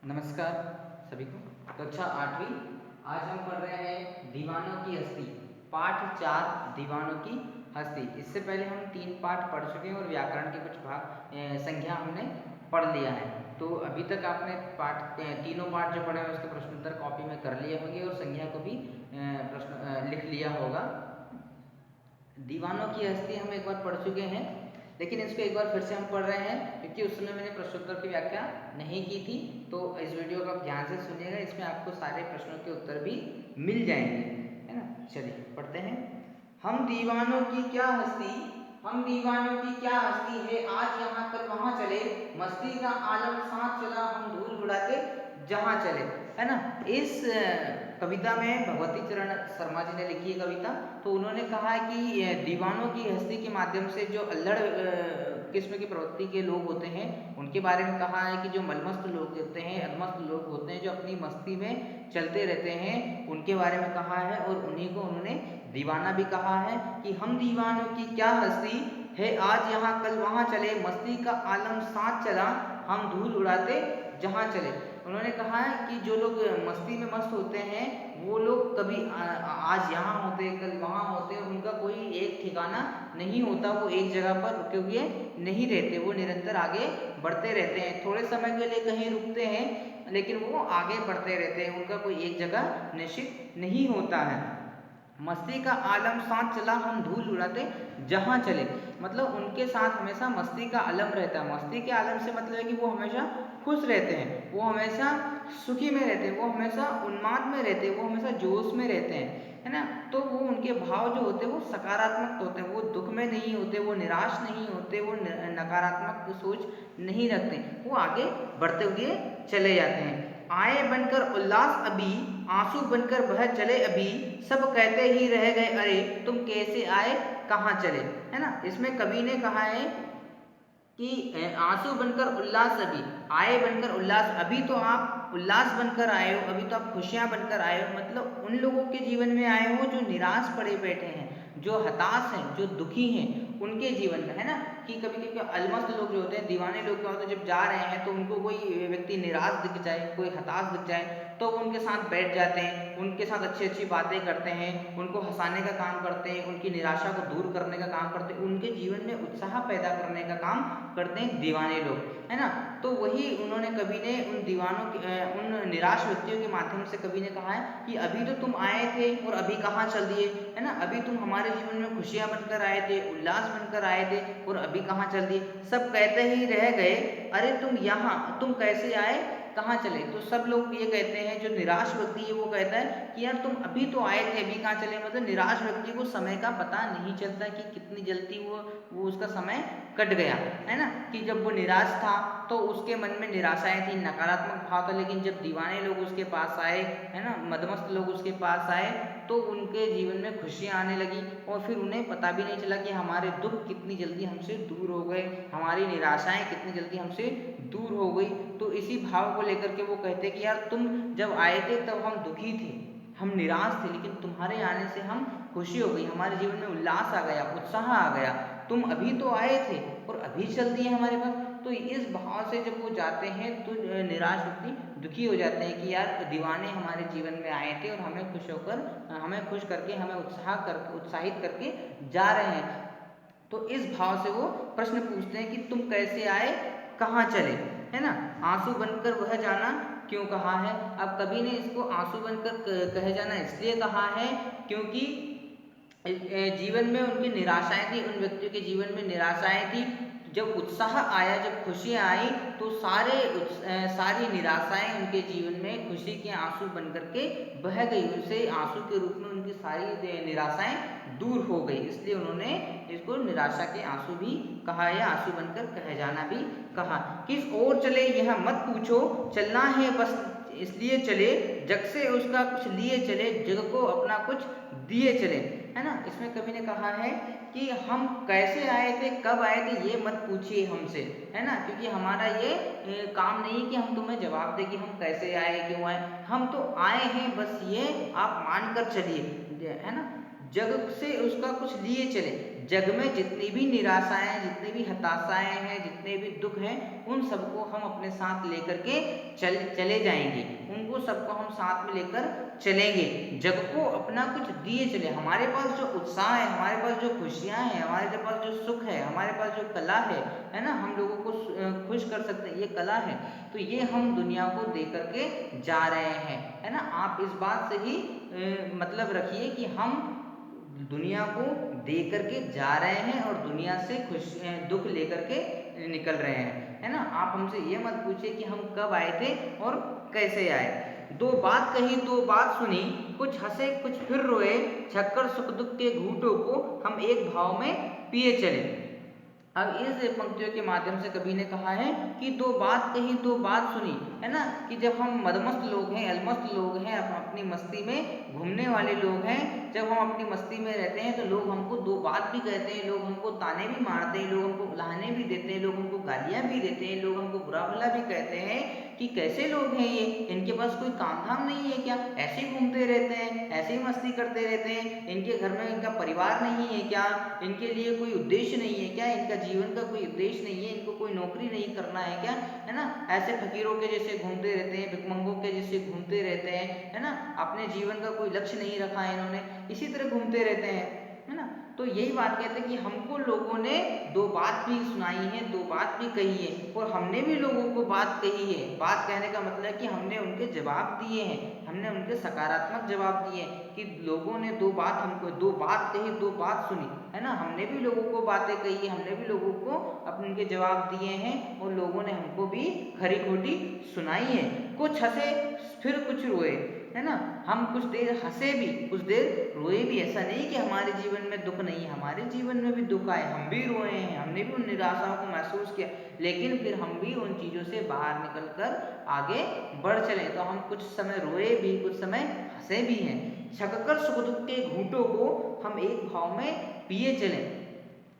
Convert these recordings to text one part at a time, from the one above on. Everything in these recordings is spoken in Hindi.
नमस्कार सभी को। कक्षा 8वीं। आज हम पढ़ रहे हैं दीवानों की हस्ती, पाठ 4 दीवानों की हस्ती। इससे पहले हम 3 पाठ पढ़ चुके हैं और व्याकरण के कुछ संज्ञा हमने पढ़ लिया है। तो अभी तक आपने तीनों पाठ जो पढ़े हैं उसके प्रश्न उत्तर कॉपी में कर लिए होंगे और संज्ञा को भी प्रश्न लिख लिया होगा। दीवानों की हस्ती हम एक बार पढ़ चुके हैं, लेकिन इसको एक बार फिर से हम पढ़ रहे हैं क्योंकि उस समय मैंने प्रश्नोत्तर की व्याख्या नहीं की थी। तो इस वीडियो को आप ध्यान से सुनिएगा, इसमें आपको सारे प्रश्नों के उत्तर भी मिल जाएंगे, है ना। चलिए पढ़ते हैं। हम दीवानों की क्या हस्ती, हम दीवानों की क्या हस्ती है, आज यहाँ कल वहाँ चले, मस्ती का आलम साथ चला, हम धूल उड़ाते जहाँ चले, है ना। इस कविता में भगवती चरण शर्मा जी ने लिखी है कविता। तो उन्होंने कहा है कि दीवानों की हस्ती के माध्यम से जो अल्लड़ किस्म की प्रवृत्ति के लोग होते हैं उनके बारे में कहा है कि जो मलमस्त लोग होते हैं, अधमस्त लोग होते हैं, जो अपनी मस्ती में चलते रहते हैं, उनके बारे में कहा है। और उन्हीं को उन्होंने दीवाना भी कहा है कि हम दीवानों की क्या हस्ती है, आज यहाँ कल वहाँ चले, मस्ती का आलम साथ चला, हम धूल उड़ाते जहाँ चले। उन्होंने कहा है कि जो लोग मस्ती में मस्त होते हैं वो लोग कभी आज यहाँ होते कल वहाँ होते, उनका कोई एक ठिकाना नहीं होता, वो एक जगह पर रुके हुए नहीं रहते, वो निरंतर आगे बढ़ते रहते हैं। थोड़े समय के लिए कहीं रुकते हैं लेकिन वो आगे बढ़ते रहते हैं, उनका कोई एक जगह निश्चित नहीं होता है। मस्ती का आलम साथ चला, हम धूल उड़ाते जहाँ चले, मतलब उनके साथ हमेशा मस्ती का आलम रहता है। मस्ती के आलम से मतलब है कि वो हमेशा खुश रहते हैं, वो हमेशा सुखी में रहते हैं, वो हमेशा उन्माद में रहते हैं, वो हमेशा जोश में रहते हैं, है ना। तो वो उनके भाव जो होते हैं वो सकारात्मक होते हैं, वो दुख में नहीं होते, वो निराश नहीं होते, वो नकारात्मक सोच नहीं रखते, वो आगे बढ़ते हुए चले जाते हैं। आए बनकर उल्लास अभी, आंसू बनकर बह चले अभी, सब कहते ही रह गए अरे तुम कैसे आए कहाँ चले, है ना। इसमें कवि ने कहा है कि आंसू बनकर उल्लास अभी, आए बनकर उल्लास, अभी तो आप उल्लास बनकर आए हो, अभी तो आप खुशियां बनकर आए हो, मतलब उन लोगों के जीवन में आए हो जो निराश पड़े बैठे हैं, जो हताश हैं, जो दुखी हैं, उनके जीवन में, है ना। कि कभी कभी अलमस्त लोग जो होते हैं, दीवाने लोग क्या होते हैं, जब जा रहे हैं तो उनको कोई व्यक्ति निराश दिख जाए, कोई हताश दिख जाए तो वो उनके साथ बैठ जाते हैं, उनके साथ अच्छी अच्छी बातें करते हैं, उनको हंसाने का काम करते हैं, उनकी निराशा को दूर करने का काम करते हैं, उनके जीवन में उत्साह पैदा करने का काम करते हैं दीवाने लोग, है ना। तो वही उन्होंने कवि ने उन दीवानों उन निराश व्यक्तियों के माध्यम से कवि ने कहा है कि अभी तो तुम आए थे और अभी कहाँ चल दिए, है ना। अभी तुम हमारे जीवन में खुशियां बनकर आए थे, उल्लास बनकर आए थे, और अभी कहाँ चल दिए, सब कहते ही रह गए अरे तुम यहाँ तुम कैसे आए कहाँ चले। तो सब लोग ये कहते हैं, जो निराश व्यक्ति है वो कहता है कि यार तुम अभी तो आए थे अभी कहाँ चले, मतलब निराश व्यक्ति को समय का पता नहीं चलता कि कितनी जल्दी वो उसका समय कट गया, है ना। कि जब वो निराश था तो उसके मन में निराशाएं थी, नकारात्मक भाव था, लेकिन जब दीवाने लोग उसके पास आए, है ना, मदमस्त लोग उसके पास आए तो उनके जीवन में खुशियां आने लगी, और फिर उन्हें पता भी नहीं चला कि हमारे दुख कितनी जल्दी हमसे दूर हो गए, हमारी निराशाएं कितनी जल्दी हमसे दूर हो गई। तो इसी भाव को लेकर के वो कहते कि यार तुम जब आए थे तब हम दुखी थे, हम निराश थे, लेकिन तुम्हारे आने से हम खुशी हो गई, हमारे जीवन में उल्लास आ गया, उत्साह आ गया, तुम अभी तो आए थे और अभी चल दिए हमारे पास। तो इस भाव से जब वो जाते हैं तो निराश व्यक्ति दुखी हो जाते हैं कि यार दीवाने हमारे जीवन में आए थे और हमें खुश होकर, हमें खुश करके, हमें उत्साहित करके जा रहे हैं। तो इस भाव से वो प्रश्न पूछते हैं कि तुम कैसे आए कहाँ चले, है ना। आंसू बनकर वह जाना क्यों कहा है। अब कवि ने इसको आंसू बनकर कहे जाना इसलिए कहा है क्योंकि जीवन में उनकी निराशाएं थी, उन व्यक्तियों के जीवन में निराशाएं थी। जब उत्साह आया, जब खुशियाँ आई तो सारी निराशाएं उनके जीवन में खुशी के आंसू बन करके बह गई, उनसे आंसू के रूप में उनकी सारी निराशाएं दूर हो गई, इसलिए उन्होंने इसको निराशा के आंसू भी कहा या आंसू बनकर कहे जाना भी कहा। किस ओर चले यह मत पूछो, चलना है बस इसलिए चले, जग से उसका कुछ लिए चले, जग को अपना कुछ दिए चले, है ना। इसमें कवि ने कहा है कि हम कैसे आए थे, कब आए थे, ये मत पूछिए हमसे, है ना, क्योंकि हमारा ये काम नहीं कि हम तुम्हें जवाब दें कि हम कैसे आए क्यों आए, हम तो आए हैं बस ये आप मान कर चलिए, है ना। जग से उसका कुछ लिए चले, जग में जितनी भी निराशाएं हैं, जितनी भी हताशाएं हैं, जितने भी दुख हैं, उन सबको हम अपने साथ लेकर के चले जाएंगे, उनको सबको हम साथ में लेकर चलेंगे, जग को अपना कुछ दिए चले। हमारे पास जो उत्साह है, हमारे पास जो खुशियाँ हैं, हमारे पास जो सुख है, हमारे पास जो कला है ना, हम लोगों को खुश कर सकते हैं, ये कला है, तो ये हम दुनिया को दे करके जा रहे हैं, है ना। आप इस बात से ही मतलब रखिए कि हम दुनिया को दे करके जा रहे हैं और दुनिया से दुख लेकर के निकल रहे हैं, है ना। आप हमसे ये मत पूछिए कि हम कब आए थे और कैसे आए। दो बात कही दो बात सुनी, कुछ हंसे कुछ फिर रोए, छक्कर सुख दुख के घूंटों को हम एक भाव में पिए चले। अब इस पंक्तियों के माध्यम से कवि ने कहा है कि दो बात कही दो बात सुनी, है ना, कि जब हम मदमस्त लोग हैं, अलमस्त लोग हैं, अपनी मस्ती में घूमने वाले लोग हैं, जब हम अपनी मस्ती में रहते हैं तो लोग हमको दो बात भी कहते हैं, लोग हमको ताने भी मारते हैं, लोग हमको उलाहने भी देते हैं, लोग हमको गालियाँ भी देते हैं, लोग हमको बुरा भला भी कहते हैं कि कैसे लोग हैं ये, इनके पास कोई काम धाम नहीं है क्या, ऐसे ही घूमते रहते हैं, ऐसे ही मस्ती करते रहते हैं, इनके घर में इनका परिवार नहीं है क्या, इनके लिए कोई उद्देश्य नहीं है क्या, इनका जीवन का कोई उद्देश्य नहीं है, इनको कोई नौकरी नहीं करना है क्या, है ना, ऐसे फकीरों के जैसे घूमते रहते हैं, भिखमंगों के जैसे घूमते रहते हैं, है ना, अपने जीवन का कोई लक्ष्य नहीं रखा है इन्होंने, इसी तरह घूमते रहते हैं, है ना। तो यही बात कहते हैं कि हमको लोगों ने दो बात भी सुनाई है, दो बात भी कही है, और हमने भी लोगों को बात कही है। बात कहने का मतलब है कि हमने उनके जवाब दिए हैं, हमने उनके सकारात्मक जवाब दिए हैं कि लोगों ने दो बात हमको दो बात कही दो बात सुनी, है ना, हमने भी लोगों को बातें कही है, हमने भी लोगों को अपने उनके जवाब दिए हैं, और लोगों ने हमको भी खरी खोटी सुनाई है। कुछ हंसे फिर कुछ रोए, है ना, हम कुछ देर हंसे भी कुछ देर रोए भी, ऐसा नहीं कि हमारे जीवन में दुख नहीं है, हमारे जीवन में भी दुख आए, हम भी रोए हैं, हमने भी उन निराशाओं को महसूस किया, लेकिन फिर हम भी उन चीज़ों से बाहर निकल कर आगे बढ़ चले। तो हम कुछ समय रोए भी, कुछ समय हंसे भी हैं, छककर सुख दुख के घूंटों को हम एक भाव में पिए चले।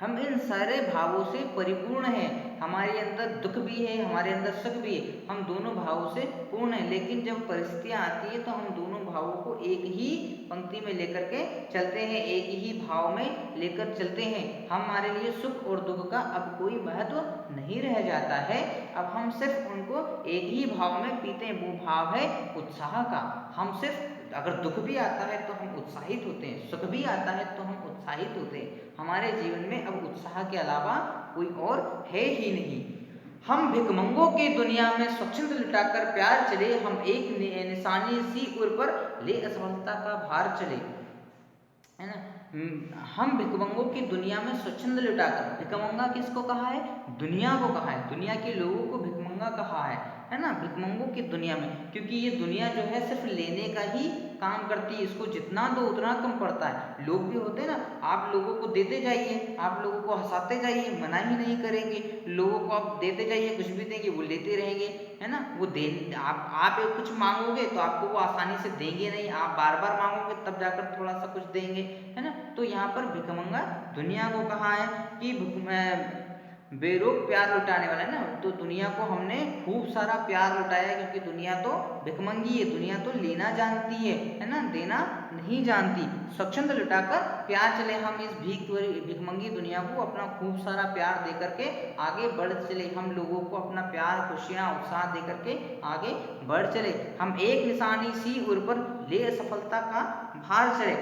हम इन सारे भावों से परिपूर्ण हैं, हमारे अंदर दुख भी है, हमारे अंदर सुख भी है, हम दोनों भावों से पूर्ण हैं, लेकिन जब परिस्थितियाँ आती है तो हम दोनों भावों को एक ही पंक्ति में लेकर के चलते हैं, एक ही भाव में लेकर चलते हैं। हमारे लिए सुख और दुख का अब कोई महत्व नहीं रह जाता है, अब हम सिर्फ उनको एक ही भाव में पीते हैं, वो भाव है उत्साह का। हम सिर्फ अगर दुख भी आता है तो हम उत्साहित होते हैं, सुख भी आता है तो हम उत्साहित होते हैं, हमारे जीवन में अब उत्साह के अलावा कोई और है ही नहीं। हम भिखमंगों की दुनिया में स्वच्छंद लुटाकर प्यार चले, हम एक निशानी सी उर पर ले असफलता का भार चले, है ना। हम भिखमंगों की दुनिया में स्वच्छंद लुटाकर, भिखमंगा किसको कहा है, दुनिया को कहा है, दुनिया के लोगों को भिखमंगा कहा है ना, भिखमंगों की दुनिया में, क्योंकि ये दुनिया जो है सिर्फ लेने का ही काम करती है, इसको जितना दो उतना कम पड़ता है। लोग भी होते हैं ना, आप लोगों को देते जाइए, आप लोगों को हंसाते जाइए, मना ही नहीं करेंगे, लोगों को आप देते जाइए, कुछ भी देंगे वो लेते रहेंगे, है ना। वो दे आप कुछ मांगोगे तो आपको वो आसानी से देंगे नहीं, आप बार बार मांगोगे तब जाकर थोड़ा सा कुछ देंगे, है ना। तो यहाँ पर भिखमंगा दुनिया को कहा है कि बेरोक प्यार लुटाने वाला है ना, तो दुनिया को हमने खूब सारा प्यार लुटाया, क्योंकि दुनिया तो भिखमंगी है, दुनिया तो लेना जानती है ना, देना नहीं जानती। स्वच्छंद लुटाकर प्यार चले, हम इस भिखमंगी दुनिया को अपना खूब सारा प्यार दे करके आगे बढ़ चले, हम लोगों को अपना प्यार खुशियाँ उत्साह दे करके आगे बढ़ चले। हम एक निशानी सी उर पर ले असफलता का भार चले,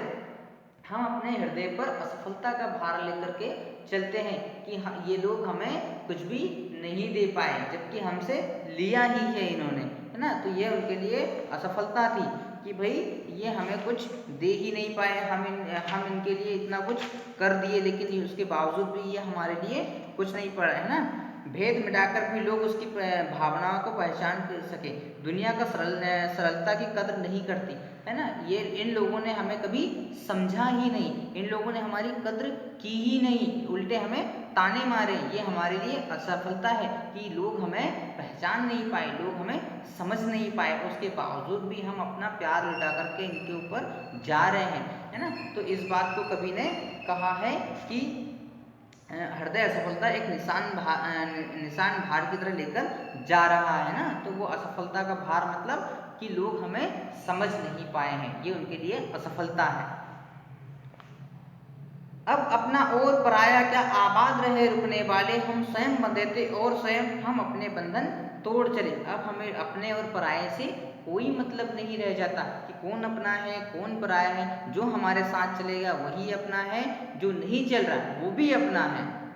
हम अपने हृदय पर असफलता का भार लेकर के चलते हैं कि ये लोग हमें कुछ भी नहीं दे पाए, जबकि हमसे लिया ही है इन्होंने, है ना। तो ये उनके लिए असफलता थी कि भाई ये हमें कुछ दे ही नहीं पाए, हम इनके लिए इतना कुछ कर दिए, लेकिन उसके बावजूद भी ये हमारे लिए कुछ नहीं पड़ा, है ना। भेद मिटाकर भी लोग उसकी भावनाओं को पहचान सके, दुनिया का सरलता की कदर नहीं करती, है ना। ये इन लोगों ने हमें कभी समझा ही नहीं, इन लोगों ने हमारी कद्र की ही नहीं, उल्टे हमें ताने मारे, ये हमारे लिए असफलता है कि लोग हमें पहचान नहीं पाए, लोग हमें समझ नहीं पाए, उसके बावजूद भी हम अपना प्यार लुटा करके इनके ऊपर जा रहे हैं, है ना। तो इस बात को कवि ने कहा है कि हृदय असफलता एक निशान भार की तरह लेकर जा रहा है ना। तो वो असफलता का भार मतलब कि लोग हमें समझ नहीं पाए हैं, ये उनके लिए असफलता है। अब अपना और पराया क्या आबाद रहे रुकने वाले, हम स्वयं बंधे थे और स्वयं हम अपने बंधन तोड़ चले। अब हमें अपने और पराये से कोई मतलब नहीं रह जाता कि कौन अपना है कौन पराया है। जो हमारे साथ चलेगा वही अपना है, जो नहीं चल रहा वो भी अपना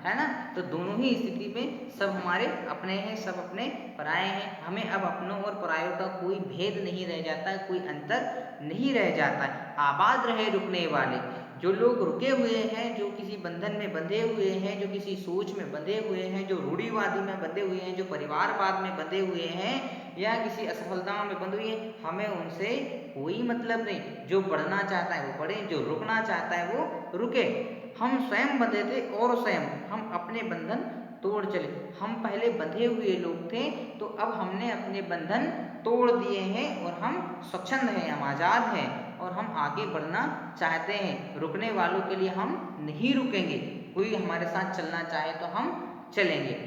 है ना। तो दोनों ही स्थिति में सब हमारे अपने हैं, सब अपने पराये हैं। हमें अब अपनों और परायों का कोई भेद नहीं रह जाता, कोई अंतर नहीं रह जाता है। आबाद रहे रुकने वाले, जो लोग रुके हुए हैं, जो किसी बंधन में बंधे हुए हैं, जो किसी सोच में बंधे हुए हैं, जो रूढ़िवादी में बंधे हुए हैं, जो परिवारवाद में बंधे हुए हैं या किसी असफलता में बंधे हुए हैं, हमें उनसे कोई मतलब नहीं। जो बढ़ना चाहता है वो बढ़े, जो रुकना चाहता है वो रुके। हम स्वयं बंधे थे और स्वयं हम अपने बंधन तोड़ चले। हम पहले बंधे हुए लोग थे, तो अब हमने अपने बंधन तोड़ दिए हैं और हम स्वच्छंद हैं, हम आज़ाद हैं और हम आगे बढ़ना चाहते हैं। रुकने वालों के लिए हम नहीं रुकेंगे, कोई हमारे साथ चलना चाहे तो हम चलेंगे,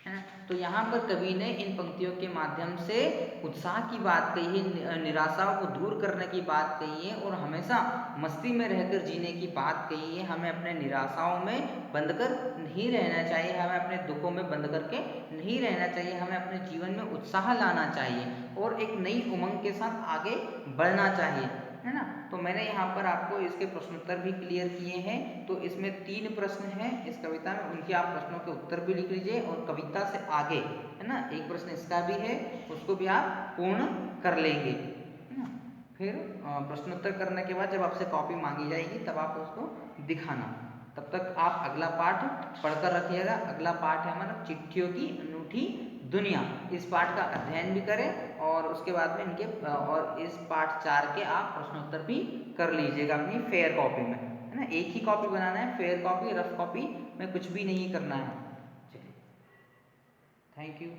है ना। तो यहाँ पर कवि ने इन पंक्तियों के माध्यम से उत्साह की बात कही है, निराशाओं को दूर करने की बात कही है और हमेशा मस्ती में रहकर जीने की बात कही है। हमें अपने निराशाओं में बंधकर नहीं रहना चाहिए, हमें अपने दुखों में बंध करके नहीं रहना चाहिए, हमें अपने जीवन में उत्साह लाना चाहिए और एक नई उमंग के साथ आगे बढ़ना चाहिए, है ना। तो मैंने यहाँ पर आपको इसके प्रश्नोत्तर भी क्लियर किए हैं। तो इसमें 3 प्रश्न हैं इस कविता में, उनके आप प्रश्नों के उत्तर भी लिख लीजिए और कविता से आगे, है ना, एक प्रश्न इसका भी है, उसको भी आप पूर्ण कर लेंगे, है ना। फिर प्रश्नोत्तर करने के बाद जब आपसे कॉपी मांगी जाएगी तब आप उसको दिखाना। तब तक आप अगला पाठ पढ़कर रखिएगा। अगला पाठ है हमारा चिट्ठियों की अनूठी दुनिया। इस पाठ का अध्ययन भी करें और उसके बाद में इनके और इस पाठ 4 के आप प्रश्नोत्तर भी कर लीजिएगा अपनी फेयर कॉपी में, है ना। एक ही कॉपी बनाना है, फेयर कॉपी, रफ कॉपी में कुछ भी नहीं करना है। चलिए, थैंक यू।